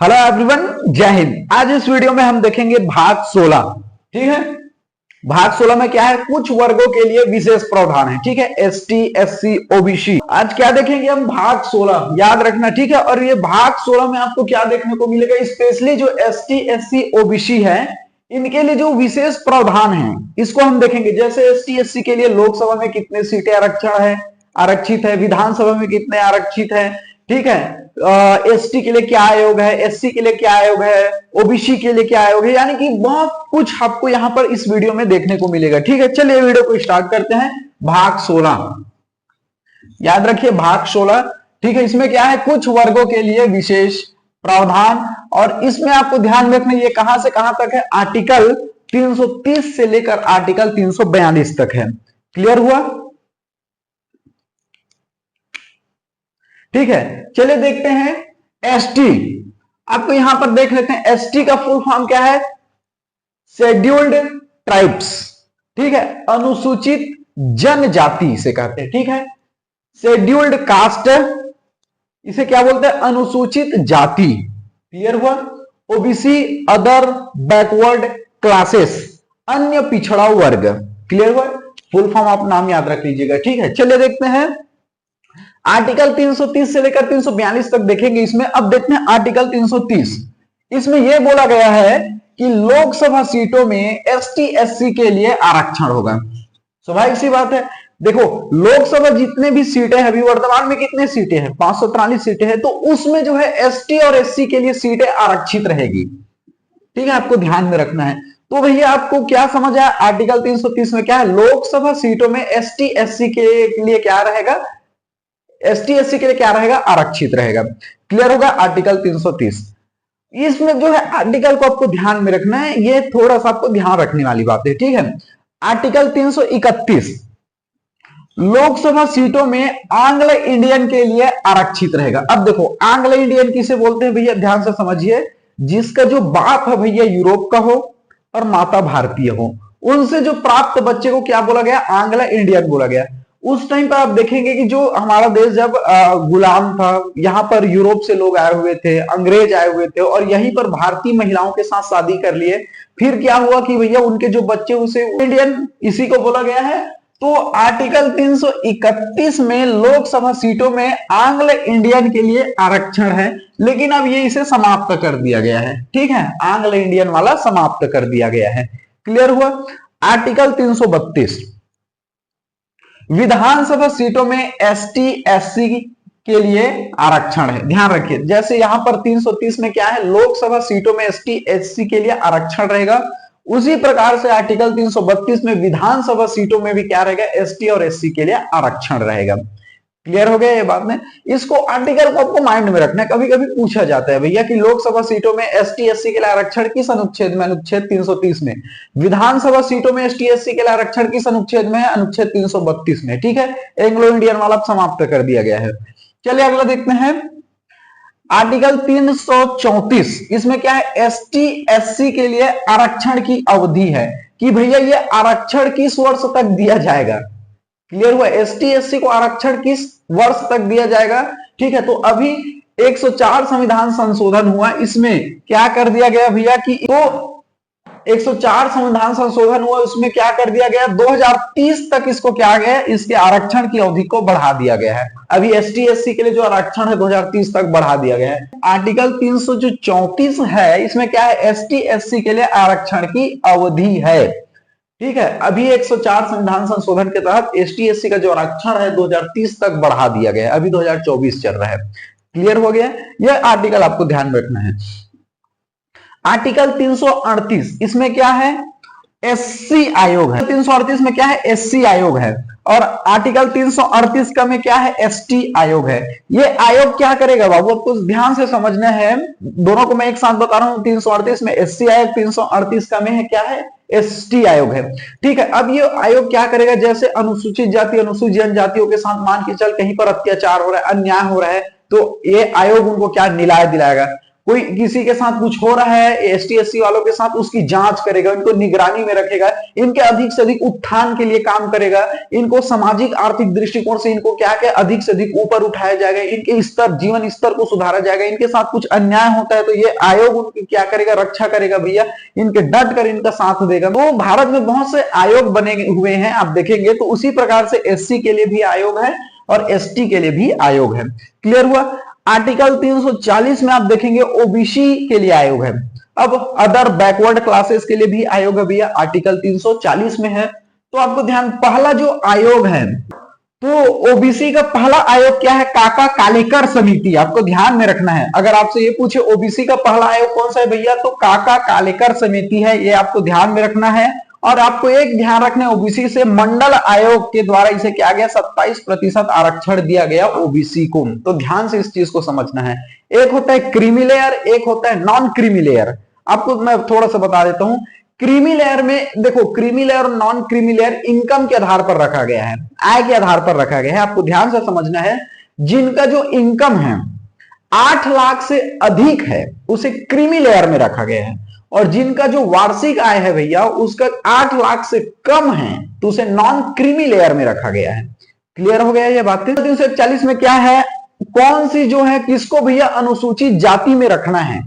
Hello everyone, जय हिंद। आज इस वीडियो में हम देखेंगे भाग 16। ठीक है, भाग 16 में क्या है, कुछ वर्गों के लिए विशेष प्रावधान है। ठीक है, एसटी, एससी, ओबीसी। आज क्या देखेंगे हम, भाग 16 याद रखना। ठीक है, और ये भाग 16 में आपको क्या देखने को मिलेगा, स्पेशली जो एसटी, एससी, ओबीसी है, इनके लिए जो विशेष प्रावधान है इसको हम देखेंगे। जैसे एसटी, एससी के लिए लोकसभा में कितने सीटें आरक्षित है, विधानसभा में कितने आरक्षित है। ठीक है, एसटी के लिए क्या आयोग है, एससी के लिए क्या आयोग है, ओबीसी के लिए क्या आयोग है, यानी कि बहुत कुछ आपको यहां पर इस वीडियो में देखने को मिलेगा। ठीक है, चलिए वीडियो को स्टार्ट करते हैं। भाग 16 याद रखिए, भाग 16। ठीक है, इसमें क्या है, कुछ वर्गों के लिए विशेष प्रावधान। और इसमें आपको ध्यान रखना, ये कहां से कहां तक है, आर्टिकल 330 से लेकर आर्टिकल 342 तक है। क्लियर हुआ? ठीक है, चलिए देखते हैं एसटी। आपको यहां पर देख लेते हैं, एसटी का फुल फॉर्म क्या है, शेड्यूल्ड ट्राइब्स। ठीक है, अनुसूचित जनजाति से कहते हैं। ठीक है, शेड्यूल्ड कास्ट, इसे क्या बोलते हैं, अनुसूचित जाति। क्लियर हुआ? ओबीसी, अदर बैकवर्ड क्लासेस, अन्य पिछड़ा वर्ग। क्लियर हुआ? फुल फॉर्म आप नाम याद रख लीजिएगा। ठीक है, चलिए देखते हैं आर्टिकल 330 से लेकर 342 तक देखेंगे इसमें। अब देखते हैं आर्टिकल 330। इसमें यह बोला गया है कि लोकसभा सीटों में एसटी, एससी के लिए आरक्षण होगा। स्वाभाविक सी बात है। देखो, लोकसभा जितने भी सीटें हैं, अभी वर्तमान में कितने सीटें हैं, 543 सीटें हैं, तो उसमें जो है एसटी और एससी के लिए सीटें आरक्षित रहेगी। ठीक है, आपको ध्यान में रखना है। तो भैया आपको क्या समझ आया, आर्टिकल 330 में क्या है, लोकसभा सीटों में एसटी, एससी के लिए क्या रहेगा, एसटी, एससी के लिए क्या रहेगा, आरक्षित रहेगा। क्लियर होगा? आर्टिकल 330। इसमें जो है आर्टिकल को आपको ध्यान में रखना है, ये थोड़ा सा आपको ध्यान रखने वाली बात है। ठीक है, आर्टिकल 331, लोकसभा सीटों में आंग्ल इंडियन के लिए आरक्षित रहेगा। अब देखो, आंग्ल इंडियन किसे बोलते हैं भैया, ध्यान से समझिए। जिसका जो बाप है भैया यूरोप का हो और माता भारतीय हो, उनसे जो प्राप्त बच्चे को क्या बोला गया, आंग्ल इंडियन बोला गया। उस टाइम पर आप देखेंगे कि जो हमारा देश जब गुलाम था, यहां पर यूरोप से लोग आए हुए थे, अंग्रेज आए हुए थे, और यहीं पर भारतीय महिलाओं के साथ शादी कर लिए। फिर क्या हुआ कि भैया उनके जो बच्चे, उसे इंडियन इसी को बोला गया है। तो आर्टिकल 331 में लोकसभा सीटों में आंग्ल इंडियन के लिए आरक्षण है, लेकिन अब ये इसे समाप्त कर दिया गया है। ठीक है, आंग्ल इंडियन वाला समाप्त कर दिया गया है। क्लियर हुआ? आर्टिकल 332, विधानसभा सीटों में एसटी, एससी के लिए आरक्षण है। ध्यान रखिए, जैसे यहां पर 330 में क्या है, लोकसभा सीटों में एसटी, एससी के लिए आरक्षण रहेगा, उसी प्रकार से आर्टिकल 332 में विधानसभा सीटों में भी क्या रहेगा, एसटी और एससी के लिए आरक्षण रहेगा। क्लियर हो गया ये बात में? इसको आर्टिकल को आपको माइंड में रखना है। कभी कभी पूछा जाता है भैया कि लोकसभा सीटों में एसटी, एससी के लिए आरक्षण किस अनुच्छेद में, अनुच्छेद 330 में। विधानसभा सीटों में एसटी, एससी के लिए आरक्षण किस अनुच्छेद में है, अनुच्छेद 332 में। ठीक है, एंग्लो इंडियन वाला समाप्त कर दिया गया है। चलिए अगला देखते हैं, आर्टिकल 334। इसमें क्या है, एसटी, एससी के लिए आरक्षण की अवधि है कि भैया ये आरक्षण किस वर्ष तक दिया जाएगा। क्लियर हुआ? एसटी, एससी को आरक्षण किस वर्ष तक दिया जाएगा। ठीक है, तो अभी 104 संविधान संशोधन हुआ, इसमें क्या कर दिया गया भैया कि तो 104 संविधान संशोधन हुआ, उसमें क्या कर दिया गया, 2030 तक इसको क्या गया, इसके आरक्षण की अवधि को बढ़ा दिया गया है। अभी एसटी, एससी के लिए जो आरक्षण है 2030 तक बढ़ा दिया गया है। आर्टिकल 334 है, इसमें क्या है, एसटी, एससी के लिए आरक्षण की अवधि है। ठीक है, अभी 104 संविधान संशोधन के तहत एसटी, एससी का जो आरक्षण है 2030 तक बढ़ा दिया गया है, अभी 2024 चल रहा है। क्लियर हो गया? यह आर्टिकल आपको ध्यान रखना है। आर्टिकल 338, इसमें क्या है, एससी आयोग है। 338 में क्या है, एससी आयोग है। और आर्टिकल 338 का में क्या है, एसटी आयोग है। ये आयोग क्या करेगा बाबू, आपको ध्यान से समझना है, दोनों को मैं एक साथ बता रहा हूं। 338 में एससी आयोग, 338 का में है क्या है, एसटी आयोग है। ठीक है, अब ये आयोग क्या करेगा, जैसे अनुसूचित जाति, अनुसूचित जनजातियों के साथ मान के चल कहीं पर अत्याचार हो रहा है, अन्याय हो रहा है, तो ये आयोग उनको क्या न्याय दिलाएगा। कोई किसी के साथ कुछ हो रहा है एसटी एससी वालों के साथ, उसकी जांच करेगा, इनको निगरानी में रखेगा, इनके अधिक से अधिक उत्थान के लिए काम करेगा, इनको सामाजिक आर्थिक दृष्टिकोण से इनको क्या क्या अधिक से अधिक ऊपर उठाया जाएगा, इनके स्तर जीवन स्तर को सुधारा जाएगा, इनके साथ कुछ अन्याय होता है तो ये आयोग उनकी क्या करेगा, रक्षा करेगा भैया, इनके डट कर इनका साथ देगा। तो भारत में बहुत से आयोग बने हुए हैं, आप देखेंगे तो उसी प्रकार से एससी के लिए भी आयोग है और एसटी के लिए भी आयोग है। क्लियर हुआ। आर्टिकल 340 में आप देखेंगे ओबीसी के लिए आयोग है। अब अदर बैकवर्ड क्लासेस के लिए भी आयोग है भैया, आर्टिकल 340 में है। तो आपको ध्यान, पहला जो आयोग है तो ओबीसी का पहला आयोग क्या है, काका कालेकर समिति, आपको ध्यान में रखना है। अगर आपसे ये पूछे ओबीसी का पहला आयोग कौन सा है भैया, तो काका कालेकर समिति है, ये आपको ध्यान में रखना है। और आपको एक ध्यान रखना है, ओबीसी से मंडल आयोग के द्वारा इसे क्या गया, 27% आरक्षण दिया गया ओबीसी को। तो ध्यान से इस चीज को समझना है। एक होता है क्रीमी लेयर, एक होता है नॉन क्रीमी लेयर। आपको मैं थोड़ा सा बता देता हूं। क्रीमी लेयर में देखो, क्रीमी लेयर और नॉन क्रीमी लेयर इनकम के आधार पर रखा गया है, आय के आधार पर रखा गया है। आपको ध्यान से समझना है, जिनका जो इनकम है 8 लाख से अधिक है उसे क्रीमी लेयर में रखा गया है, और जिनका जो वार्षिक आय है भैया उसका 8 लाख से कम है तो उसे नॉन क्रीमी लेयर में रखा गया है। क्लियर हो गया ये बातें। 341 में क्या है, कौन सी जो है किसको भैया अनुसूचित जाति में रखना है,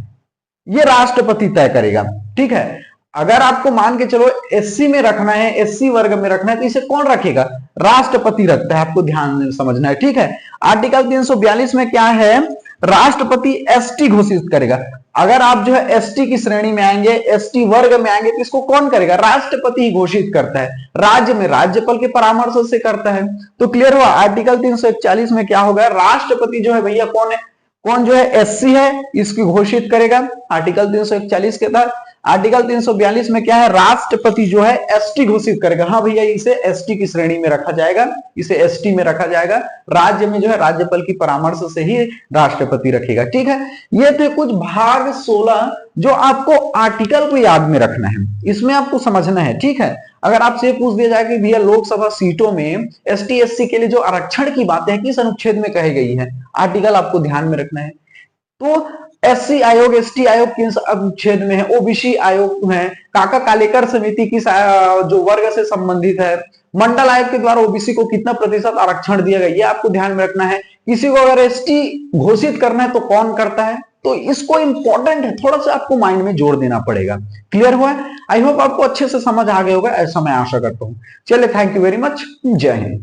ये राष्ट्रपति तय करेगा। ठीक है, अगर आपको मान के चलो एससी में रखना है, एससी वर्ग में रखना है, तो इसे कौन रखेगा, राष्ट्रपति रखता है। आपको ध्यान समझना है। ठीक है, आर्टिकल 342 में क्या है, राष्ट्रपति एसटी घोषित करेगा। अगर आप जो है एसटी की श्रेणी में आएंगे, एसटी वर्ग में आएंगे, तो इसको कौन करेगा, राष्ट्रपति ही घोषित करता है, राज्य में राज्यपाल के परामर्श से करता है। तो क्लियर हुआ। आर्टिकल 341 में क्या होगा, राष्ट्रपति जो है भैया कौन है, कौन जो है एससी है, इसकी घोषित करेगा आर्टिकल 341 के तहत। आर्टिकल 342 में क्या है, राष्ट्रपति जो है एसटी घोषित करेगा, हाँ भैया इसे एसटी की श्रेणी में रखा जाएगा, इसे एसटी में रखा जाएगा। राज्य में जो है राज्यपाल की परामर्श से ही राष्ट्रपति रखेगा। ठीक है, ये थे कुछ भाग 16 जो आपको आर्टिकल को याद में रखना है, इसमें आपको समझना है। ठीक है, अगर आपसे पूछ दिया जाए कि भैया लोकसभा सीटों में एसटी एससी के लिए जो आरक्षण की बातें हैं किस अनुच्छेद में कही गई है, आर्टिकल आपको ध्यान में रखना है। तो एससी आयोग एसटी आयोग किस अनुच्छेद में है, ओबीसी आयोग है, काका कालेकर समिति किस जो वर्ग से संबंधित है, मंडल आयोग के द्वारा ओबीसी को कितना प्रतिशत आरक्षण दिया गया, ये आपको ध्यान में रखना है। किसी को अगर एसटी घोषित करना है तो कौन करता है, तो इसको इंपॉर्टेंट है, थोड़ा सा आपको माइंड में जोड़ देना पड़ेगा। क्लियर हुआ है। आई होप आपको अच्छे से समझ आ गया होगा, ऐसा मैं आशा करता हूं। चलिए, थैंक यू वेरी मच, जय हिंद।